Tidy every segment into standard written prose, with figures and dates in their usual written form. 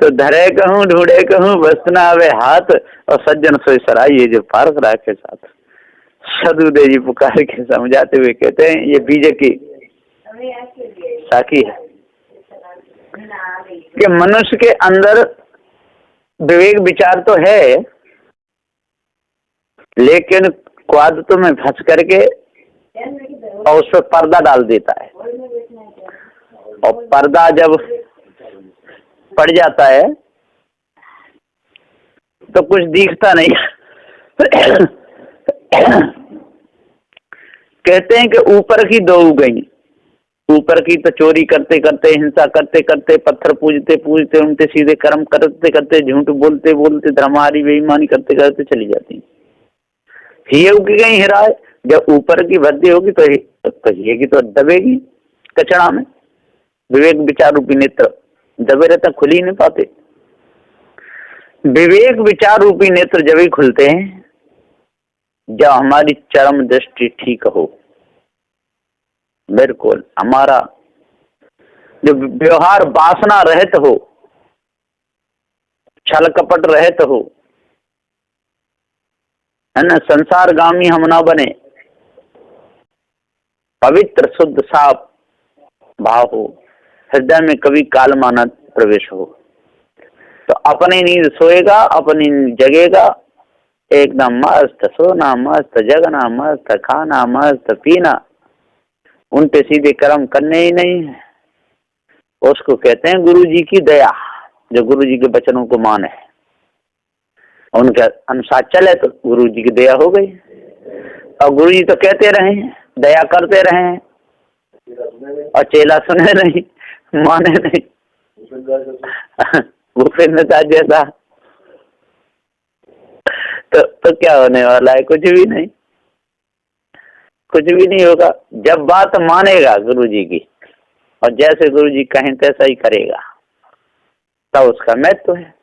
तो धरे कहूँ ढूंढे कहूँ वस्तु ना आवे हाथ, और सज्जन सोई सराय, ये जो फारक राखे साथ। सदुदेव जी पुकार के समझाते हुए कहते हैं ये बीज की साखी है कि मनुष्य के अंदर विवेक विचार तो है, लेकिन क्वादतों में फंस करके और उस पर पर्दा डाल देता है, और पर्दा जब पड़ जाता है तो कुछ दिखता नहीं। कहते हैं कि ऊपर की दो गई, ऊपर की तो चोरी करते करते, हिंसा करते करते, पत्थर पूजते पूजते, उल्टे सीधे कर्म करते करते, झूठ बोलते बोलते, धर्मारी बेईमानी करते करते चली जाती। ये उगी गई हिराए, जब ऊपर की वृद्धि होगी तो ये की तो दबेगी कचड़ा में। विवेक विचार रूपी नेत्र दबे रहता, खुल ही नहीं पाते। विवेक विचार रूपी नेत्र जब ही खुलते हैं जब हमारी चरम दृष्टि ठीक हो, बिल्कुल हमारा जो व्यवहार वासना रहित हो, छल कपट रहित हो, है ना, संसार गामी हम ना बने, पवित्र शुद्ध साफ भाव हो, हृदय में कभी कालमाना प्रवेश हो, तो अपनी नींद सोएगा, अपनी जगेगा, एकदम मस्त सोना, मस्त जगना, मस्त खाना, मस्त पीना, उल्टे सीधे कर्म करने ही नहीं है। उसको कहते हैं गुरु जी की दया, जो गुरु जी के वचनों को माने, उनके अनुसार चले तो गुरु जी की दया हो गई। और गुरु जी तो कहते रहे, दया करते रहे, और चेला सुने नहीं, माने नहीं। भूपेंद्र दास जैसा तो क्या होने वाला है? कुछ भी नहीं, कुछ भी नहीं होगा। जब बात मानेगा गुरु जी की, और जैसे गुरु जी कहें तैसा ही करेगा, तब उसका महत्व है।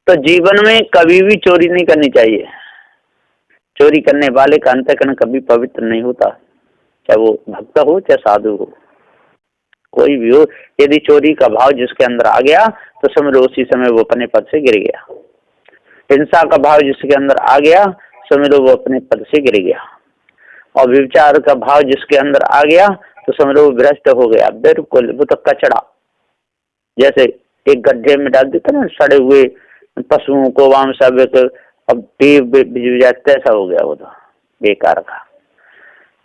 तो जीवन में कभी भी चोरी नहीं करनी चाहिए। चोरी करने वाले का अंतःकरण कभी पवित्र नहीं होता, चाहे वो भक्त हो चाहे साधु हो, कोई भी हो। यदि चोरी का भाव जिसके अंदर आ गया तो समझ लो उसी समय वो अपने पद से गिर गया। हिंसा का भाव जिसके अंदर आ गया समझ लो वो अपने पद से गिर गया। और विचार का भाव जिसके अंदर आ गया तो समझ लो वो भ्रष्ट हो गया। बिल्कुल वो तो कचड़ा, जैसे एक गड्ढे में डाल देता ना सड़े हुए पशुओं को, वाम सब अब ऐसा हो गया वो तो बेकार का।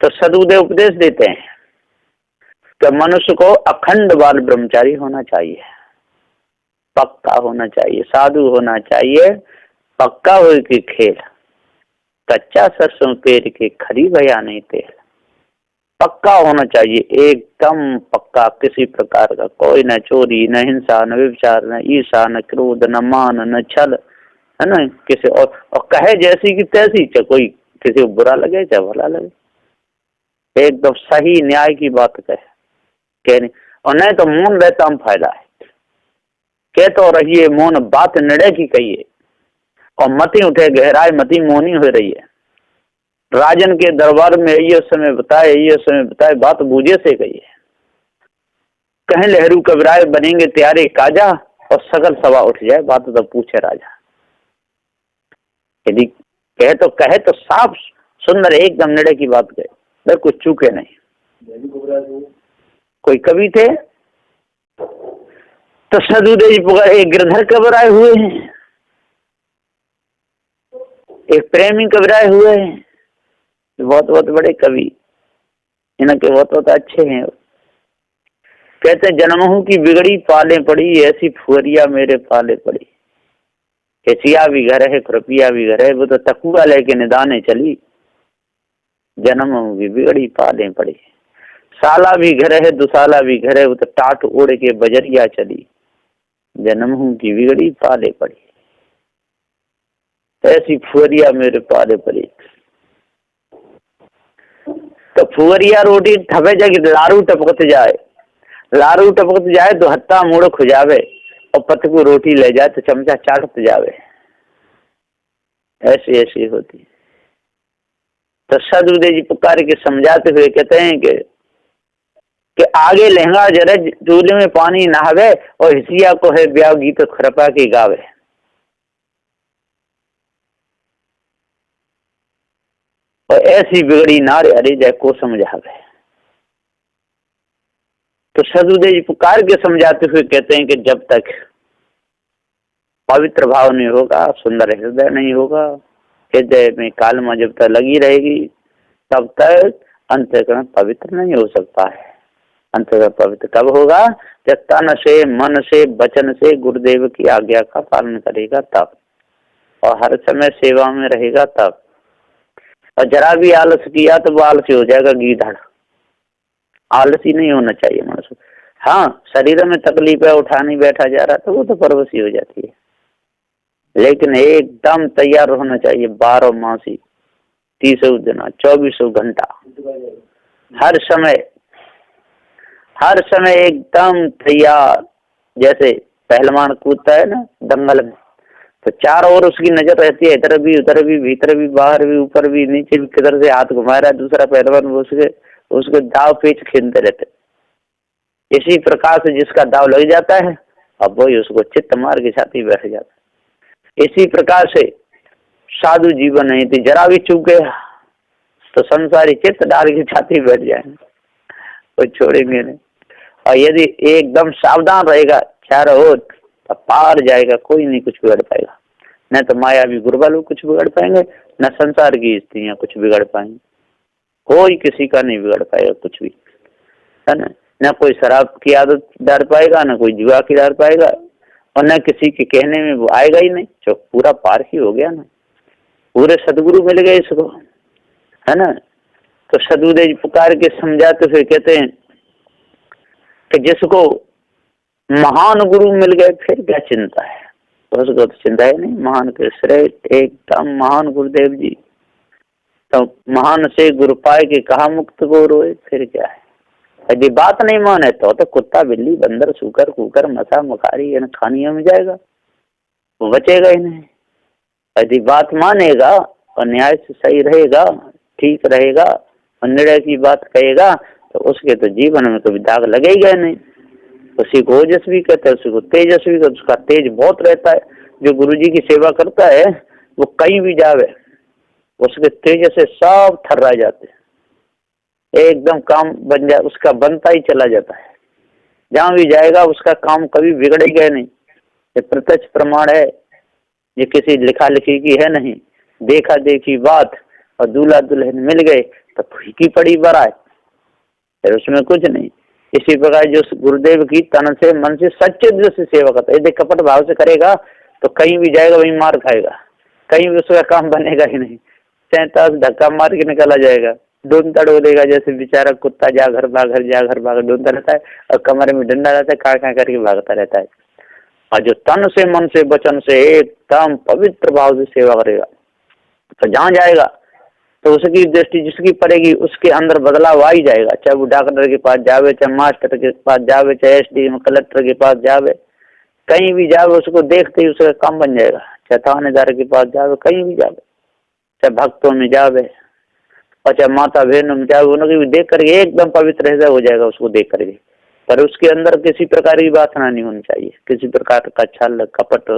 तो सदुदेव उपदेश देते हैं कि मनुष्य को अखंड बाल ब्रह्मचारी होना चाहिए, पक्का होना चाहिए, साधु होना चाहिए, पक्का हो कि खेल, कच्चा सरसों पेड़ के खरी भया नहीं तेल। पक्का होना चाहिए, एकदम पक्का, किसी प्रकार का कोई न चोरी, न हिंसा, न व्यभिचार, न ईर्षा, न क्रोध, न मान, न छल, है ना, किसी और कहे जैसी की तैसी, चाहे कोई किसी को बुरा लगे चाहे भला लगे, एकदम सही न्याय की बात कहनी। और नहीं तो मौन रहता हम फायदा है, कह तो रहिए मौन बात निर्णय की कहिए, और मती उठे गहराई मती मौनी हो रही है। राजन के दरबार में ये समय बताए बात बूझे से कही है। कहें लहरू कबराए बनेंगे त्यारे काजा, और सकल सभा उठ जाए बात तो पूछे राजा। यदि कहे तो साफ सुंदर एकदम निर्णय की बात कहे, मैं कुछ चूके नहीं। कोई कवि थे तो सदुदेव जी पुकार, एक गिरधर कबराए हुए हैं, एक प्रेमी कबराए हुए हैं, बहुत बहुत बड़े कवि, इनके बहुत अच्छे हैं। कहते जन्महू की बिगड़ी पाले पड़ी, ऐसी फुहरिया मेरे पाले पड़ी। केसिया भी घर है खुरपिया भी घर है, वो तो तकुआ लेके निदाने चली। जन्महू की बिगड़ी पाले पड़ी, साला भी घर है दुसाला भी घर है, वो तो टाट ओढ़ के बजरिया चली। जन्महू की बिगड़ी पाले पड़ी, ऐसी फुहरिया मेरे पाले पड़ी। तो फुहरिया रोटी ठपे जगह लारू टपकत जाए, लारू टपकत जाए तो हत्ता मुड़ खुजावे, और पत को रोटी ले जाए तो चमचा चाटत जावे। ऐसी ऐसी होती। तो सदुदेव जी पुकार के समझाते हुए कहते हैं कि कि आगे लहंगा जरे चूल्हे में पानी नहावे और हिसिया को है ब्याह गीत खरपा के गावे। और ऐसी बिगड़ी नार अरे जय को समझावे। तो सदुदेव जी पुकार के समझाते हुए कहते हैं कि जब तक पवित्र भाव नहीं होगा, सुंदर हृदय नहीं होगा, हृदय में कालमा जब तक लगी रहेगी, तब तक अंतःकरण पवित्र नहीं हो सकता है। अंतःकरण पवित्र कब होगा? जब तन से, मन से, वचन से गुरुदेव की आज्ञा का पालन करेगा तब, और हर समय सेवा में रहेगा तब। और जरा भी आलस किया तो वो आलसी हो जाएगा गीधड़। आलसी नहीं होना चाहिए मनुष्य। हाँ, शरीर में तकलीफ है, उठा नहीं बैठा जा रहा, तो वो तो परवशी हो जाती है, लेकिन एकदम तैयार होना चाहिए 12 मासी, 30 दिन, 24 घंटा, हर समय एकदम तैयार। जैसे पहलवान कूदता है ना दंगल में, तो चारों ओर उसकी नजर रहती है, इधर भी उधर भी, भीतर भी बाहर भी, ऊपर भी नीचे भी, किधर से हाथ घुमा रहा है दूसरा पहलवान, उसके दाव पेच खेलते रहते। इसी प्रकार से जिसका दाव लग जाता है, अब वही उसको चित्त मार के छाती बैठ जाता है। इसी प्रकार से साधु जीवन नहीं थी, जरा भी चूक गया तो संसारी चित्त डाल के छाती बैठ जाएंगे, कोई छोड़ेंगे नहीं। और यदि एकदम सावधान रहेगा चारों ओर, तो पार जाएगा, कोई नहीं कुछ बिगड़ पाएगा। न तो मायावी गुरुवालू कुछ बिगड़ पाएंगे, न संसार की स्त्रियां कुछ बिगड़ पाएंगे, कोई किसी का नहीं बिगड़ पाएगा कुछ भी, है ना। न कोई शराब की आदत डाल पाएगा, न कोई जुआ की डाल पाएगा, और न किसी के कहने में वो आएगा ही नहीं, जो पूरा पार ही हो गया ना, पूरे सदगुरु मिल गए इसको, है ना। तो सदगुरुदेव पुकार के समझाते हुए कहते हैं कि जिसको महान गुरु मिल गए फिर क्या चिंता है, उसको तो चिंता है नहीं। महान के श्रेष्ठ एकदम महान गुरुदेव जी, तो महान से गुरु पाए के कहा मुक्त को रोए, फिर क्या है। यदि बात नहीं माने तो कुत्ता बिल्ली बंदर सूकर कुकर मसा मखारी इन खानियों में जाएगा, वो बचेगा ही नहीं। यदि बात मानेगा और न्याय से सही रहेगा, ठीक रहेगा और निर्णय की बात कहेगा, तो उसके तो जीवन में कभी दाग लगेगा नहीं। उसी को ओजस्वी कहते हैं, उसी को तेजस्वी कहते हैं। उसका तेज बहुत रहता है। जो गुरुजी की सेवा करता है वो कहीं भी जावे, उसके तेज से सब थर्रा जाते हैं, एकदम काम बन जाए, उसका बनता ही चला जाता है। जहां भी जाएगा उसका काम कभी बिगड़ेगा नहीं। ये प्रत्यक्ष प्रमाण है, ये किसी लिखा लिखी की है नहीं, देखा देखी बात। और दूल्हा दुल्हन मिल गए तो फीकी पड़ी बराए, फिर उसमें कुछ नहीं। इसी प्रकार जो गुरुदेव की तन से मन से सच्चे दिल से सेवा करता है, यदि कपट भाव से करेगा तो कहीं भी जाएगा वहीं मार खाएगा, कहीं भी उसका काम बनेगा ही नहीं। 47 धक्का मार के निकला जाएगा, ढूंढता डोलेगा जैसे बेचारा कुत्ता, जा घर भागर जा घर भागर ढूंढता रहता है, और कमरे में डंडा रहता है, काँ करके भागता रहता है। और जो तन से मन से वचन से एकदम पवित्र भाव से सेवा करेगा, तो जहाँ जाएगा तो उसकी दृष्टि जिसकी पड़ेगी उसके अंदर बदलाव आ ही जाएगा। चाहे वो डॉक्टर के पास जावे, चाहे मास्टर के पास जावे, चाहे एसडीएम कलेक्टर के पास जावे, कहीं भी जावे उसको देखते ही उसका काम बन जाएगा। चाहे थानेदार के पास जावे, कहीं भी जावे, चाहे भक्तों में जावे और चाहे माता बहनों में जावे, उनकी भी देख करके एकदम पवित्र हृदय हो जाएगा उसको देख करके। पर उसके अंदर किसी प्रकार की वासना नहीं होनी चाहिए, किसी प्रकार का छल कपट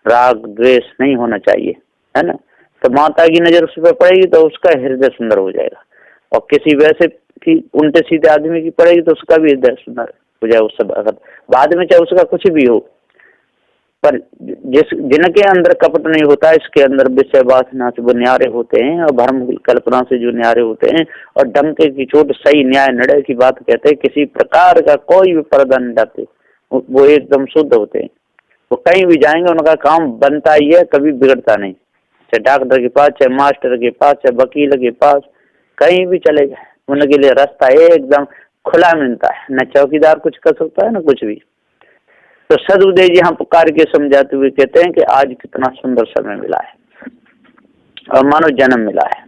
राग द्वेष नहीं होना चाहिए, है ना। तो माता की नजर उस पर पड़ेगी तो उसका हृदय सुंदर हो जाएगा, और किसी वैसे की उल्टे सीधे आदमी की पड़ेगी तो उसका भी हृदय सुंदर हो जाए। उस सब अगर बाद में चाहे उसका कुछ भी हो, पर जिनके अंदर कपट नहीं होता, इसके अंदर विषय वासना से वो न्यारे होते हैं, और भ्रम कल्पना से जो न्यारे होते हैं, और डंके की चोट सही न्याय निर्णय की बात कहते हैं, किसी प्रकार का कोई भी पर्दा नहीं डालते, वो एकदम शुद्ध होते हैं। वो कहीं भी जाएंगे उनका काम बनता ही है, कभी बिगड़ता नहीं। चाहे डॉक्टर के पास, चाहे मास्टर के पास, चाहे वकील के पास, कहीं भी चले जाए उनके लिए रास्ता एकदम खुला मिलता है। न चौकीदार कुछ कर सकता है न कुछ भी। तो सदगुरुदेव जी हम पुकार के समझाते हुए कहते हैं कि आज कितना सुंदर समय मिला है और मानव जन्म मिला है,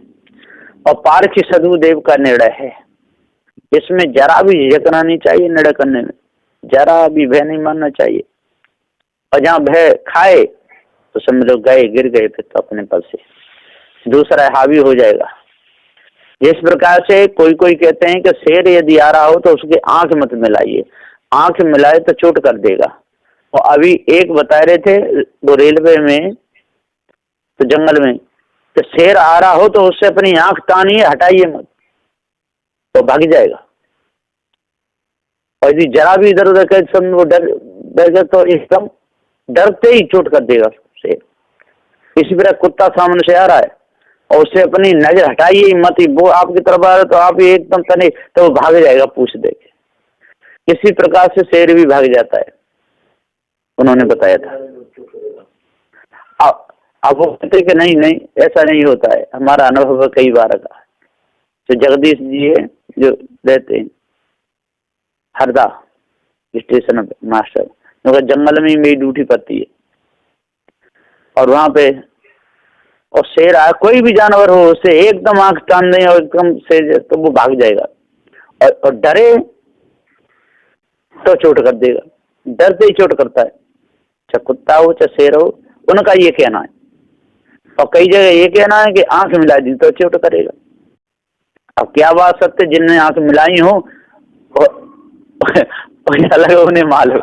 और पारखी सदगुरुदेव का निर्णय है। इसमें जरा भी झिझकना नहीं चाहिए, निर्णय करने में जरा भी भय नहीं मानना चाहिए। और जहाँ भय खाए तो समझ लो गए, गिर गए, फिर तो अपने पद से दूसरा हावी हो जाएगा। जिस प्रकार से कोई कोई कहते हैं कि शेर यदि आ रहा हो तो उसके आंख मत मिलाइए, आंख मिलाए तो चोट कर देगा। और अभी एक बता रहे थे वो रेलवे में, तो जंगल में, तो शेर आ रहा हो तो उससे अपनी आंख तानिए, हटाइए मत, तो भाग जाएगा। और यदि जरा भी इधर उधर कर वो डर तो एकदम डरते ही चोट कर देगा शेर। इसी तरह कुत्ता सामने से आ रहा है और उससे अपनी नजर हटाइए ही मत, वो आपकी तरफ आ रहा है तो आप एकदम तने तो वो भाग जाएगा पूछ देके। इसी प्रकार से शेर भी भाग जाता है, उन्होंने बताया था। अब वो कहते कि नहीं नहीं ऐसा नहीं होता है, हमारा अनुभव कई बार का। तो जगदीश जी है जो रहते हैं हरदा स्टेशन मास्टर, क्योंकि जंगल में ही मेरी ड्यूटी पड़ती है, और वहां पे और शेर आया, कोई भी जानवर हो उससे एकदम आंख तान दें और एकदम से तो वो भाग जाएगा, और डरे तो चोट कर देगा, डरते ही चोट करता है, चाहे कुत्ता हो चाहे शेर हो, उनका ये कहना है। और कई जगह ये कहना है कि आंख मिला दी तो चोट करेगा। अब क्या बात सत्य, जिनने आंख मिलाई हो अलग उन्हें मालूम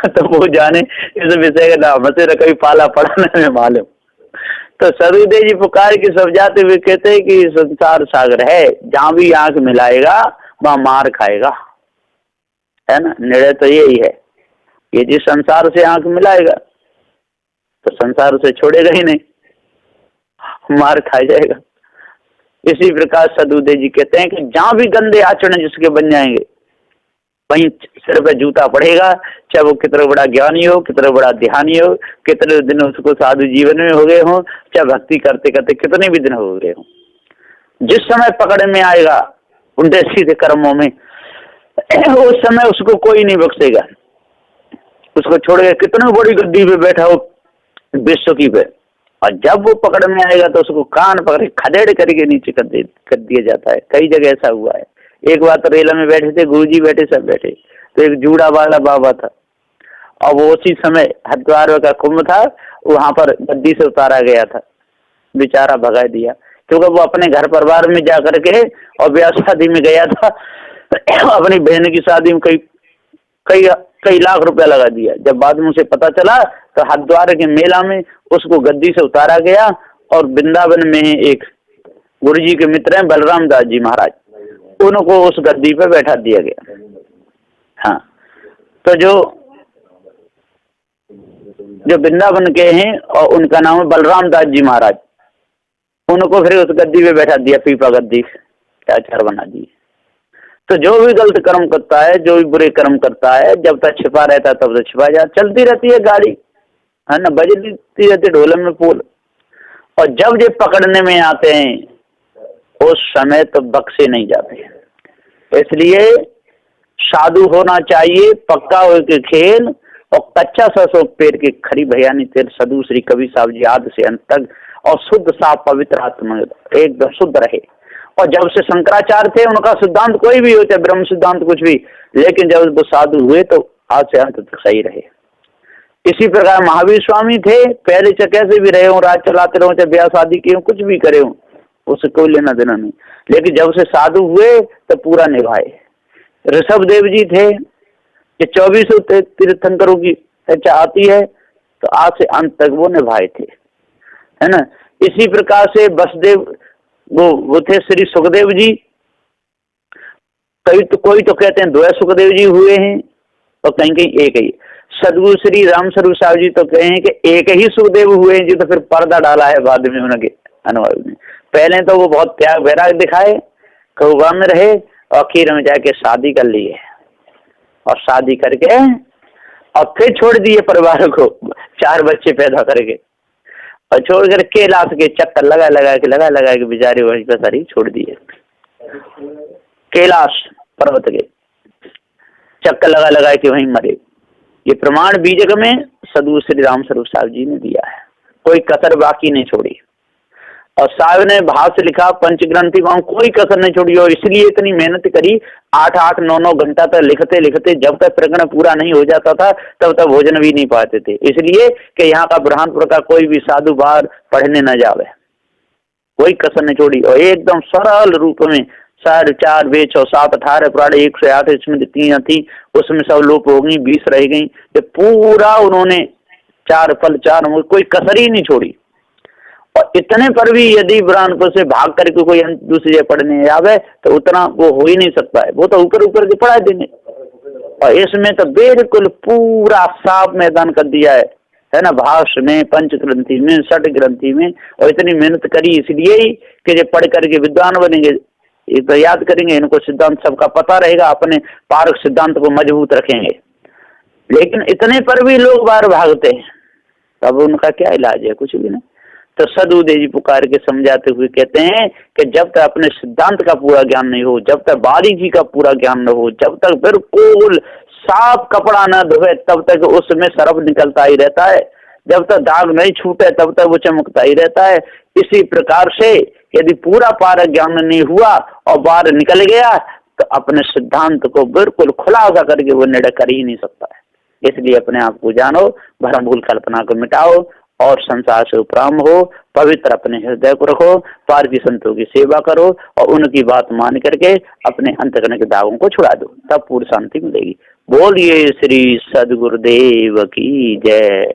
तो वो जाने इस विषय का नाम से कभी पाला पड़ा न मालूम। तो सदगुरुदेव जी पुकार के सब जाते हुए कहते हैं कि संसार सागर है, जहां भी आंख मिलाएगा वहां मार खाएगा, है ना। निर्णय तो यही है, ये जिस संसार से आंख मिलाएगा तो संसार उसे छोड़ेगा ही नहीं, मार खा जाएगा। इसी प्रकार सदगुरुदेव जी कहते हैं कि जहां भी गंदे आचरण जिसके बन जाएंगे वहीं सिर पे जूता पड़ेगा, चाहे वो कितना बड़ा ज्ञानी हो, कितना बड़ा ध्यानी हो, कितने दिन उसको साधु जीवन में हो गए हो, चाहे भक्ति करते करते कितने भी दिन हो गए हो, जिस समय पकड़ में आएगा उल्टे सीधे कर्मों में उस समय उसको कोई नहीं बख्शेगा, उसको छोड़ेगा। कितनी बड़ी गद्दी पे बैठा हो विश्व की पे, और जब वो पकड़ में आएगा तो उसको कान पकड़ खदेड़ करके नीचे कर दिया जाता है। कई जगह ऐसा हुआ है। एक बार तो रेला में बैठे थे, गुरुजी बैठे, सब बैठे, तो एक जूड़ा वाला बाबा था, और वो उसी समय हरिद्वार का कुंभ था, वहां पर गद्दी से उतारा गया था, बेचारा भगा दिया, क्योंकि वो अपने घर परिवार में जा करके और ब्याह शादी में गया था अपनी बहन की शादी में कई लाख रुपया लगा दिया। जब बाद में उसे पता चला तो हरिद्वार के मेला में उसको गद्दी से उतारा गया, और वृंदावन में एक गुरुजी के मित्र हैं बलराम दास जी महाराज, उनको उस गद्दी पे बैठा दिया गया। हाँ, तो जो वृंदावन के हैं और उनका नाम है बलराम दास जी महाराज, उनको फिर उस गद्दी पे बैठा दिया, पीपा गद्दी आचार बना दिए। तो जो भी गलत कर्म करता है, जो भी बुरे कर्म करता है, जब तक छिपा रहता है तब तक छिपा जा, चलती रहती है गाड़ी, है ना, बजती रहती ढोलक में फूल, और जब ये पकड़ने में आते हैं उस समय तो बख्शे नहीं जाते। इसलिए साधु होना चाहिए पक्का हो के खेल, और कच्चा सरसों पेड़ के खरी भयानी तेल सदु श्री कबीर साहब जी आदि से अंत तक, और शुद्ध साफ पवित्र आत्मा एकदम शुद्ध रहे। और जब से शंकराचार्य थे उनका सिद्धांत कोई भी हो, चाहे ब्रह्म सिद्धांत कुछ भी, लेकिन जब वो साधु हुए तो आज से अंत तक सही रहे। इसी प्रकार महावीर स्वामी थे, पहले चाहे कैसे भी रहे हो, राज चलाते रहो, चाहे ब्याह शादी किए हो, कुछ भी करे हो, उससे कोई लेना देना नहीं, लेकिन जब से साधु हुए तो पूरा निभाए। ऋषभ देव जी थे, ये 24 तीर्थंकरों की चर्चा आती है, तो आज से अंत तक वो निभाए थे, है ना। इसी प्रकार से वसुदेव वो थे श्री सुखदेव जी, कोई तो कहते हैं 2 सुखदेव जी हुए हैं, और कहीं कहीं एक ही। सदगुरु श्री राम स्वरूप साहब जी तो कहे हैं कि एक ही सुखदेव हुए हैं, जो तो फिर पर्दा डाला है बाद में उनके अनुभव में। पहले तो वो बहुत त्याग वैराग दिखाए, कहुआ में रहे, और आखिर में जाके शादी कर ली है, और शादी करके और फिर छोड़ दिए परिवार को, 4 बच्चे पैदा करके, और छोड़ कर कैलाश के चक्कर लगा के बेचारे वहीं पर सारी छोड़ दिए। कैलाश पर्वत के चक्कर लगा के वहीं मरे। ये प्रमाण बीजक में सदगुरु श्री राम स्वरूप साहब जी ने दिया है, कोई कसर बाकी नहीं छोड़ी। और साहब ने भाष्य लिखा पंचग्रंथि वहां कोई कसर नहीं छोड़ी, और इसलिए इतनी मेहनत करी, 8-8, 9-9 घंटा तक लिखते लिखते जब तक प्रकरण पूरा नहीं हो जाता था तब तक भोजन भी नहीं पाते थे, इसलिए कि यहाँ का बुरहानपुर का कोई भी साधु बाहर पढ़ने न जावे, कोई कसर नहीं छोड़ी। और एकदम सरल रूप में 4 वेद और 7 18 पुराण 108 इसमें 3 थी, उसमें सब लोप हो गई, 20 रह गई, ये पूरा उन्होंने 4 फल 4 कोई कसर ही नहीं छोड़ी। और इतने पर भी यदि बुरहानपुर से भाग करके कोई दूसरी जगह पढ़ने आवे तो उतना वो हो ही नहीं सकता है, वो तो ऊपर ऊपर के पढ़ा देंगे। और इसमें तो बिल्कुल पूरा साफ मैदान कर दिया है ना, भाष्य में, पंचग्रंथि में, 6 ग्रंथि में। और इतनी मेहनत करी इसलिए ही कि जब पढ़ करके विद्वान बनेंगे, ये तो याद करेंगे, इनको सिद्धांत सबका पता रहेगा, अपने पारक सिद्धांत को मजबूत रखेंगे। लेकिन इतने पर भी लोग बाहर भागते हैं, तब उनका क्या इलाज है? कुछ भी नहीं। तो सदुदेव जी पुकार के समझाते हुए कहते हैं कि जब तक अपने सिद्धांत का पूरा ज्ञान नहीं हो, जब तक बारीकी का पूरा ज्ञान न हो, जब तक बिल्कुल साफ कपड़ा न धोए तब तक उसमें सरफ निकलता ही रहता है, जब तक दाग नहीं छूटे तब तक वो चमकता ही रहता है। इसी प्रकार से यदि पूरा पारा ज्ञान नहीं हुआ और बाहर निकल गया तो अपने सिद्धांत को बिल्कुल खुलासा करके वो निर्णय कर ही नहीं सकता है। इसलिए अपने आप को जानो, भ्रम भूल कल्पना को मिटाओ और संसार से उपराम हो, पवित्र अपने हृदय को रखो, पारसी संतों की सेवा करो और उनकी बात मान करके अपने अंतकरण के दागों को छुड़ा दो, तब पूर्ण शांति मिलेगी। बोलिए श्री सद्गुरुदेव की जय।